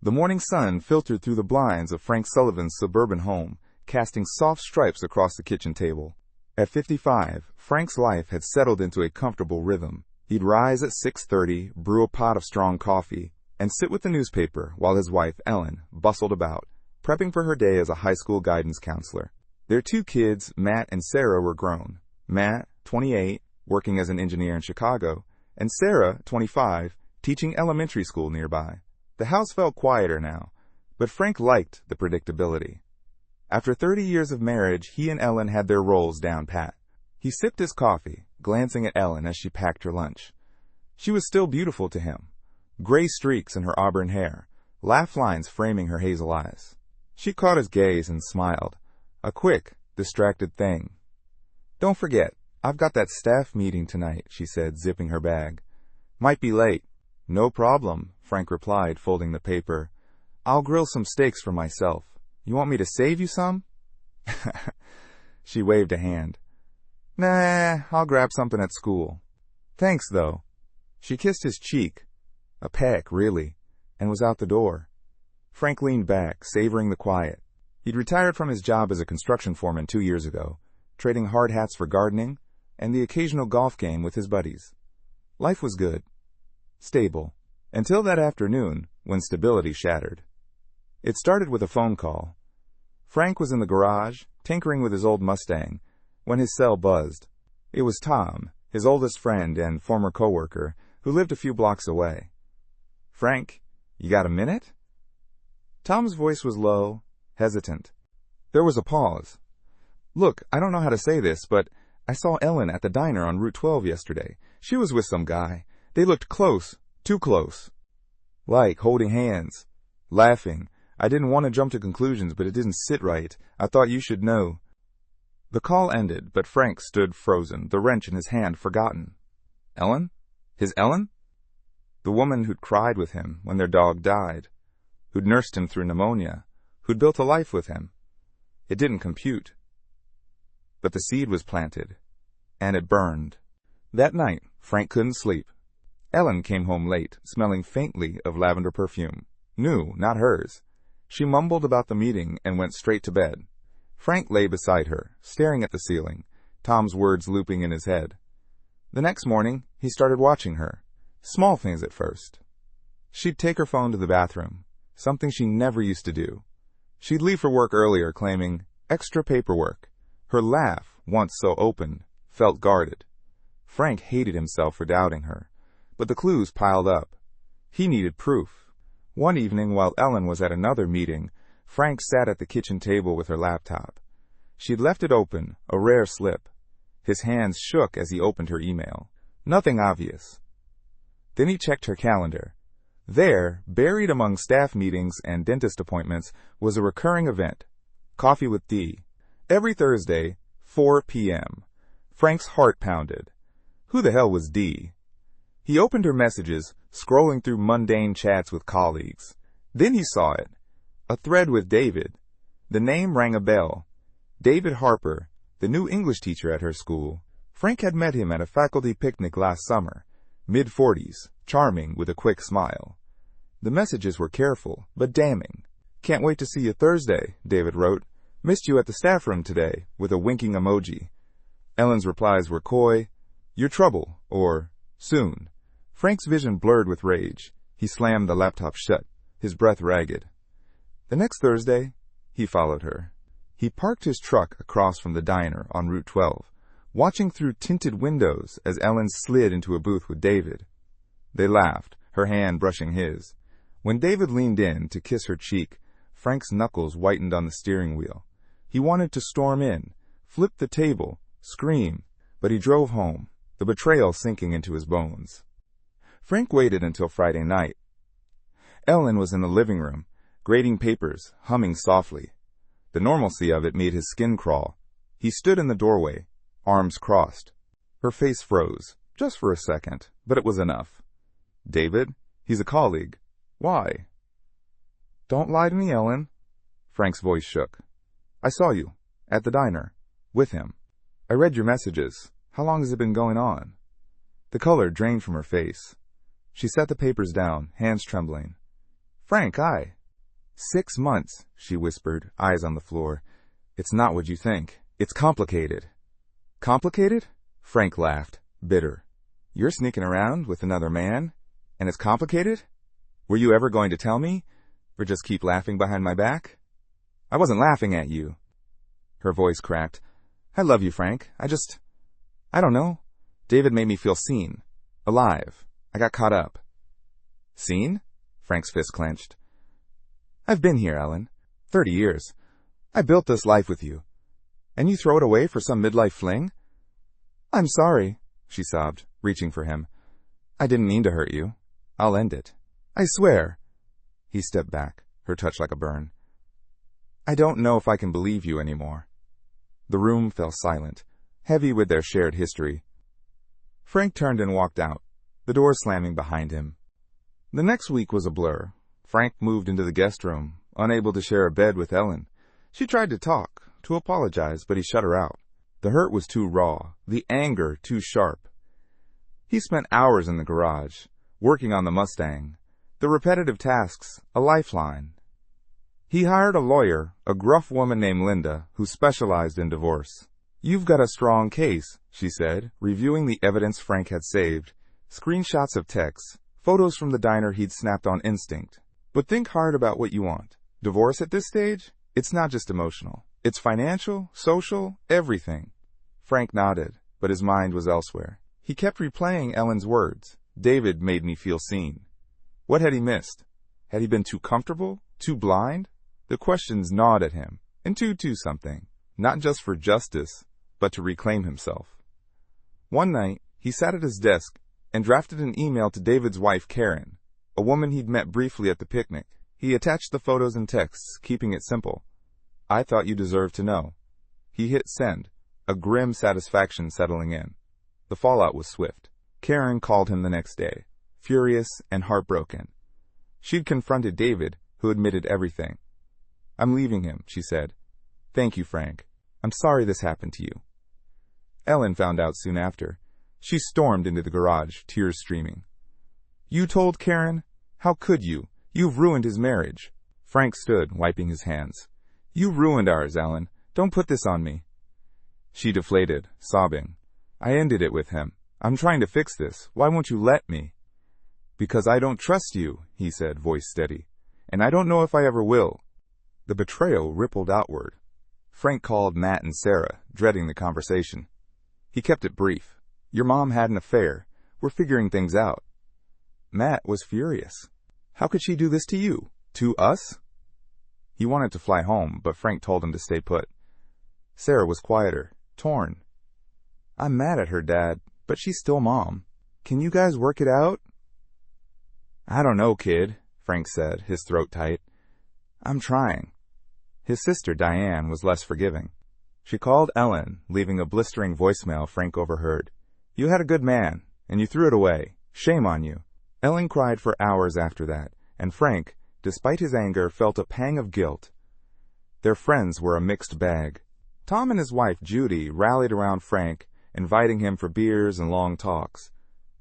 The morning sun filtered through the blinds of Frank Sullivan's suburban home, casting soft stripes across the kitchen table. At 55, Frank's life had settled into a comfortable rhythm. He'd rise at 6:30, brew a pot of strong coffee, and sit with the newspaper while his wife, Ellen, bustled about, prepping for her day as a high school guidance counselor. Their two kids, Matt and Sarah, were grown. Matt, 28, working as an engineer in Chicago, and Sarah, 25, teaching elementary school nearby. The house felt quieter now, but Frank liked the predictability. After 30 years of marriage, he and Ellen had their roles down pat. He sipped his coffee, glancing at Ellen as she packed her lunch. She was still beautiful to him, gray streaks in her auburn hair, laugh lines framing her hazel eyes. She caught his gaze and smiled, a quick, distracted thing. "Don't forget, I've got that staff meeting tonight," she said, zipping her bag. "Might be late." "No problem," Frank replied, folding the paper. "I'll grill some steaks for myself. You want me to save you some?" She waved a hand. "Nah, I'll grab something at school." "Thanks, though." She kissed his cheek, a peck, really, and was out the door. Frank leaned back, savoring the quiet. He'd retired from his job as a construction foreman 2 years ago, trading hard hats for gardening and the occasional golf game with his buddies. Life was good. Stable. Until that afternoon, when stability shattered. It started with a phone call. Frank was in the garage, tinkering with his old Mustang, when his cell buzzed. It was Tom, his oldest friend and former coworker, who lived a few blocks away. "Frank, you got a minute?" Tom's voice was low, hesitant. There was a pause. "Look, I don't know how to say this, but I saw Ellen at the diner on Route 12 yesterday. She was with some guy. They looked close, too close. Like holding hands, laughing. I didn't want to jump to conclusions, but it didn't sit right. I thought you should know." The call ended, but Frank stood frozen, the wrench in his hand forgotten. Ellen? His Ellen? The woman who'd cried with him when their dog died, who'd nursed him through pneumonia, who'd built a life with him. It didn't compute. But the seed was planted, and it burned. That night, Frank couldn't sleep. Ellen came home late, smelling faintly of lavender perfume. New, not hers. She mumbled about the meeting and went straight to bed. Frank lay beside her, staring at the ceiling, Tom's words looping in his head. The next morning, he started watching her. Small things at first. She'd take her phone to the bathroom, something she never used to do. She'd leave for work earlier, claiming extra paperwork. Her laugh, once so open, felt guarded. Frank hated himself for doubting her, but the clues piled up. He needed proof. One evening, while Ellen was at another meeting, Frank sat at the kitchen table with her laptop. She'd left it open, a rare slip. His hands shook as he opened her email. Nothing obvious. Then he checked her calendar. There, buried among staff meetings and dentist appointments, was a recurring event. Coffee with Dee. Every Thursday, 4 p.m. Frank's heart pounded. Who the hell was Dee? He opened her messages, scrolling through mundane chats with colleagues. Then he saw it. A thread with David. The name rang a bell. David Harper, the new English teacher at her school. Frank had met him at a faculty picnic last summer. Mid-40s, charming with a quick smile. The messages were careful, but damning. "Can't wait to see you Thursday," David wrote. "Missed you at the staff room today," with a winking emoji. Ellen's replies were coy, "Your trouble," or "soon." Frank's vision blurred with rage. He slammed the laptop shut, his breath ragged. The next Thursday, he followed her. He parked his truck across from the diner on Route 12, watching through tinted windows as Ellen slid into a booth with David. They laughed, her hand brushing his. When David leaned in to kiss her cheek, Frank's knuckles whitened on the steering wheel. He wanted to storm in, flip the table, scream, but he drove home, the betrayal sinking into his bones. Frank waited until Friday night. Ellen was in the living room, grading papers, humming softly. The normalcy of it made his skin crawl. He stood in the doorway, arms crossed. Her face froze, just for a second, but it was enough. "David? He's a colleague. Why?" "Don't lie to me, Ellen." Frank's voice shook. "I saw you, at the diner, with him. I read your messages. How long has it been going on?" The color drained from her face. She set the papers down, hands trembling. "Frank, 6 months, she whispered, eyes on the floor. It's not what you think. It's complicated. Complicated? Frank laughed, bitter. You're sneaking around with another man? And it's complicated? Were you ever going to tell me? Or just keep laughing behind my back? I wasn't laughing at you. Her voice cracked. I love you, Frank. I don't know. David made me feel seen. Alive. I got caught up. Seen? Frank's fist clenched. I've been here, Ellen. 30 years. I built this life with you. And you throw it away for some midlife fling? I'm sorry, she sobbed, reaching for him. I didn't mean to hurt you. I'll end it. I swear. He stepped back, her touch like a burn. I don't know if I can believe you anymore. The room fell silent, heavy with their shared history. Frank turned and walked out, the door slamming behind him. The next week was a blur. Frank moved into the guest room, unable to share a bed with Ellen. She tried to talk, to apologize, but he shut her out. The hurt was too raw, the anger too sharp. He spent hours in the garage, working on the Mustang, the repetitive tasks, a lifeline. He hired a lawyer, a gruff woman named Linda, who specialized in divorce. You've got a strong case, she said, reviewing the evidence Frank had saved, screenshots of texts, photos from the diner he'd snapped on instinct. But think hard about what you want. Divorce at this stage? It's not just emotional. It's financial, social, everything. Frank nodded, but his mind was elsewhere. He kept replaying Ellen's words. David made me feel seen. What had he missed? Had he been too comfortable? Too blind? The questions gnawed at him, into something, not just for justice, but to reclaim himself. One night, he sat at his desk and drafted an email to David's wife, Karen, a woman he'd met briefly at the picnic. He attached the photos and texts, keeping it simple. I thought you deserved to know. He hit send, a grim satisfaction settling in. The fallout was swift. Karen called him the next day, furious and heartbroken. She'd confronted David, who admitted everything. I'm leaving him, she said. Thank you, Frank. I'm sorry this happened to you. Ellen found out soon after. She stormed into the garage, tears streaming. You told Karen? How could you? You've ruined his marriage. Frank stood, wiping his hands. You ruined ours, Ellen. Don't put this on me. She deflated, sobbing. I ended it with him. I'm trying to fix this. Why won't you let me? Because I don't trust you, he said, voice steady. And I don't know if I ever will. The betrayal rippled outward. Frank called Matt and Sarah, dreading the conversation. He kept it brief. Your mom had an affair. We're figuring things out. Matt was furious. How could she do this to you? To us? He wanted to fly home, but Frank told him to stay put. Sarah was quieter, torn. I'm mad at her, Dad, but she's still Mom. Can you guys work it out? I don't know, kid, Frank said, his throat tight. I'm trying. His sister, Diane, was less forgiving. She called Ellen, leaving a blistering voicemail Frank overheard. You had a good man, and you threw it away. Shame on you. Ellen cried for hours after that, and Frank, despite his anger, felt a pang of guilt. Their friends were a mixed bag. Tom and his wife, Judy, rallied around Frank, inviting him for beers and long talks.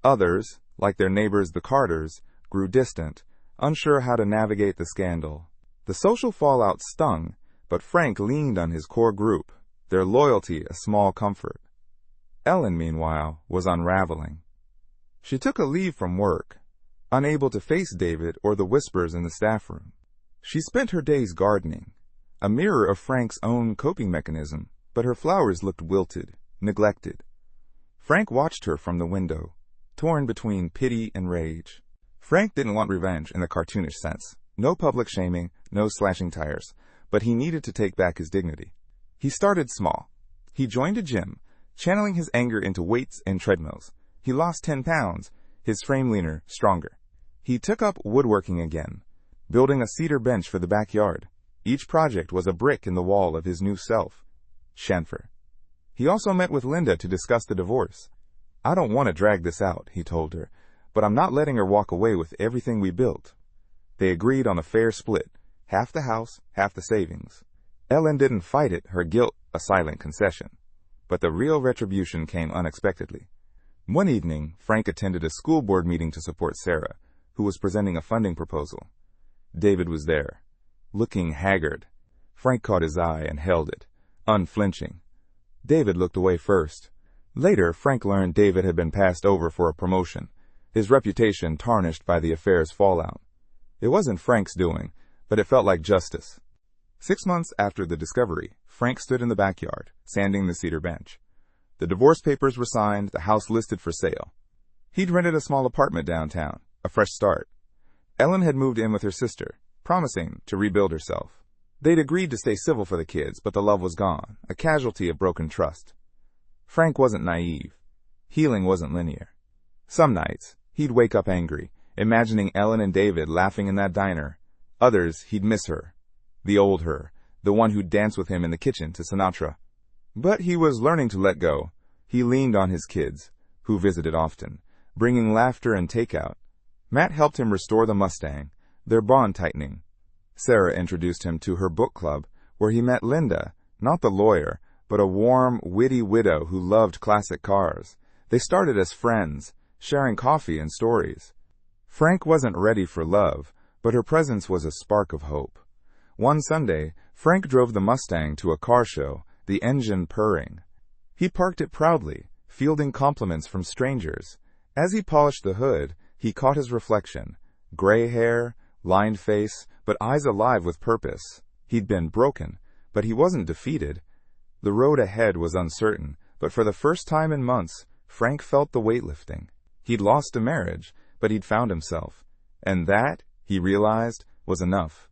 Others, like their neighbors the Carters, grew distant, unsure how to navigate the scandal. The social fallout stung, but Frank leaned on his core group, their loyalty a small comfort. Ellen, meanwhile, was unraveling. She took a leave from work, unable to face David or the whispers in the staff room. She spent her days gardening, a mirror of Frank's own coping mechanism, but her flowers looked wilted, neglected. Frank watched her from the window, torn between pity and rage. Frank didn't want revenge in the cartoonish sense. No public shaming, no slashing tires, but he needed to take back his dignity. He started small. He joined a gym, channeling his anger into weights and treadmills. He lost 10 pounds, his frame leaner, stronger. He took up woodworking again, building a cedar bench for the backyard. Each project was a brick in the wall of his new self, Shanfer. He also met with Linda to discuss the divorce. I don't want to drag this out, he told her, but I'm not letting her walk away with everything we built. They agreed on a fair split, half the house, half the savings. Ellen didn't fight it, her guilt a silent concession. But the real retribution came unexpectedly. One evening, Frank attended a school board meeting to support Sarah, who was presenting a funding proposal. David was there. looking haggard. Frank caught his eye and held it, unflinching. David looked away first. Later, Frank learned David had been passed over for a promotion, his reputation tarnished by the affair's fallout. It wasn't Frank's doing, but it felt like justice. 6 months after the discovery, Frank stood in the backyard, sanding the cedar bench. The divorce papers were signed, the house listed for sale. He'd rented a small apartment downtown, a fresh start. Ellen had moved in with her sister, promising to rebuild herself. They'd agreed to stay civil for the kids, but the love was gone, a casualty of broken trust. Frank wasn't naive. Healing wasn't linear. Some nights, he'd wake up angry, imagining Ellen and David laughing in that diner. Others, he'd miss her. The old her, the one who'd dance with him in the kitchen to Sinatra. But he was learning to let go. He leaned on his kids, who visited often, bringing laughter and takeout. Matt helped him restore the Mustang, their bond tightening. Sarah introduced him to her book club, where he met Linda, not the lawyer, but a warm, witty widow who loved classic cars. They started as friends, sharing coffee and stories. Frank wasn't ready for love, but her presence was a spark of hope. One Sunday, Frank drove the Mustang to a car show, the engine purring. He parked it proudly, fielding compliments from strangers. As he polished the hood, he caught his reflection. Gray hair, lined face, but eyes alive with purpose. He'd been broken, but he wasn't defeated. The road ahead was uncertain, but for the first time in months, Frank felt the weight lifting. He'd lost a marriage, but he'd found himself. And that, he realized, was enough.